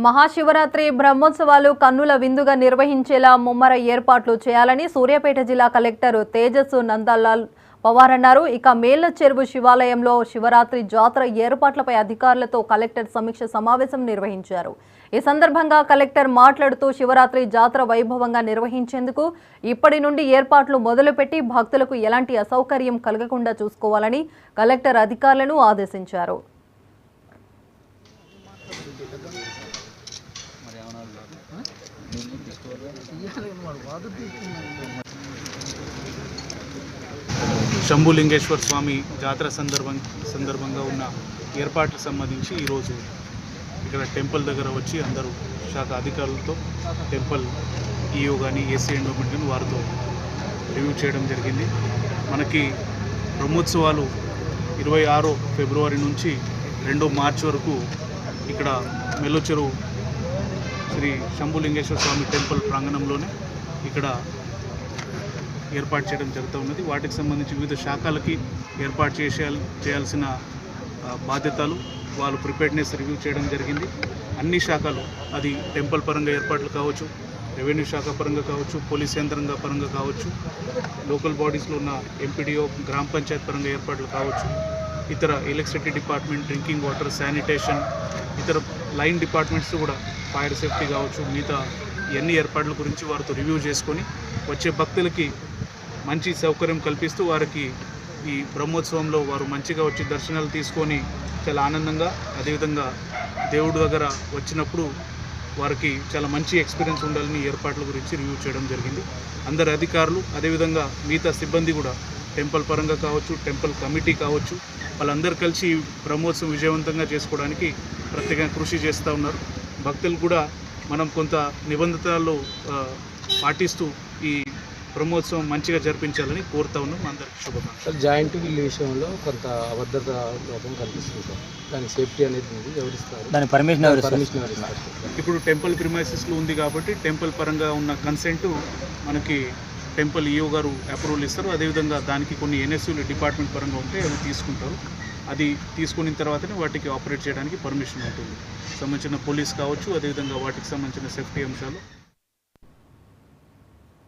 మహాశివరాత్రి బ్రహ్మోత్సవాలు కన్నుల విందుగా నిర్వహించేలా ముమ్మర ఏర్పాట్లు చేయాలని సూర్యాపేట జిల్లా కలెక్టర్ తేజస్సు నందలాల్ పవార్ అన్నారు. ఇక మేళ్ల చెరువు శివాలయంలో శివరాత్రి జాతర ఏర్పాట్లపై అధికారులతో కలెక్టర్ సమీక్ష సమావేశం నిర్వహించారు. ఈ సందర్భంగా కలెక్టర్ మాట్లాడుతూ శివరాత్రి జాతర వైభవంగా నిర్వహించేందుకు ఇప్పటి నుండి ఏర్పాట్లు మొదలుపెట్టి భక్తులకు ఎలాంటి అసౌకర్యం కలగకుండా చూసుకోవాలని కలెక్టర్ అధికారులను ఆదేశించారు. శంభులింగేశ్వర స్వామి జాతర సందర్భంగా ఉన్న ఏర్పాట్లకు సంబంధించి ఈరోజు ఇక్కడ టెంపుల్ దగ్గర వచ్చి అందరూ శాఖ అధికారులతో టెంపుల్ ఈఓ కానీ ఏసీ ఎండోమెంట్ కానీ వారితో రివ్యూ చేయడం జరిగింది. మనకి బ్రహ్మోత్సవాలు 26 ఫిబ్రవరి నుంచి 2 మార్చి వరకు ఇక్కడ మేళ్ల చెరువు శ్రీ శంభులింగేశ్వర స్వామి టెంపుల్ ప్రాంగణంలోనే ఇక్కడ ఏర్పాటు చేయడం జరుగుతూ ఉన్నది. వాటికి సంబంధించి వివిధ శాఖలకి ఏర్పాటు చేయాల్సిన బాధ్యతలు వాళ్ళు ప్రిపేర్డ్నెస్ రివ్యూ చేయడం జరిగింది. అన్ని శాఖలు, అది టెంపుల్ పరంగా ఏర్పాట్లు కావచ్చు, రెవెన్యూ శాఖ పరంగా కావచ్చు, పోలీస్ యంత్రాంగ పరంగా కావచ్చు, లోకల్ బాడీస్లో ఉన్న ఎంపీడీఓ గ్రామ పంచాయత్ పరంగా ఏర్పాట్లు కావచ్చు, ఇతర electricity department, drinking water, sanitation, ఇతర లైన్ డిపార్ట్మెంట్స్ కూడా ఫైర్ సేఫ్టీ కావచ్చు, మిగతా ఇవన్నీ ఏర్పాట్ల గురించి వారితో రివ్యూ చేసుకొని వచ్చే భక్తులకి మంచి సౌకర్యం కల్పిస్తూ వారికి ఈ బ్రహ్మోత్సవంలో వారు మంచిగా వచ్చి దర్శనాలు తీసుకొని చాలా ఆనందంగా, అదేవిధంగా దేవుడి దగ్గర వచ్చినప్పుడు వారికి చాలా మంచి ఎక్స్పీరియన్స్ ఉండాలని ఏర్పాట్ల గురించి రివ్యూ చేయడం జరిగింది. అందరు అధికారులు, అదేవిధంగా మిగతా సిబ్బంది కూడా టెంపుల్ పరంగా కావచ్చు, టెంపుల్ కమిటీ కావచ్చు, వాళ్ళందరూ కలిసి బ్రహ్మోత్సవం విజయవంతంగా చేసుకోవడానికి ప్రత్యేకంగా కృషి చేస్తూ ఉన్నారు. భక్తులు కూడా మనం కొంత నిబంధనలు పాటిస్తూ ఈ బ్రహ్మోత్సవం మంచిగా జరిపించాలని కోరుతా ఉన్నాం. అందరికీ శుభాకాంక్షలు. జాయింట్ వీల్ విషయంలో కొంత అబద్ధత లోపం కనిపిస్తుంది సార్. దాని సేఫ్టీ అనేది ఎవరిస్తారు? దాని పర్మిషన్ ఇప్పుడు టెంపుల్ ప్రిమైసెస్లో ఉంది కాబట్టి టెంపుల్ పరంగా ఉన్న కన్సెంట్ మనకి టెంపుల్ ఈఓ గారు అప్రూవల్ ఇస్తారు. అదేవిధంగా దానికి కొన్ని ఎన్ఎస్యూలు డిపార్ట్మెంట్ పరంగా ఉంటే అవి తీసుకుంటారు. అది తీసుకున్న తర్వాతనే వాటికి ఆపరేట్ చేయడానికి పర్మిషన్ ఉంటుంది. సంబంధించిన పోలీస్ కావచ్చు, అదేవిధంగా వాటికి సంబంధించిన సేఫ్టీ అంశాలు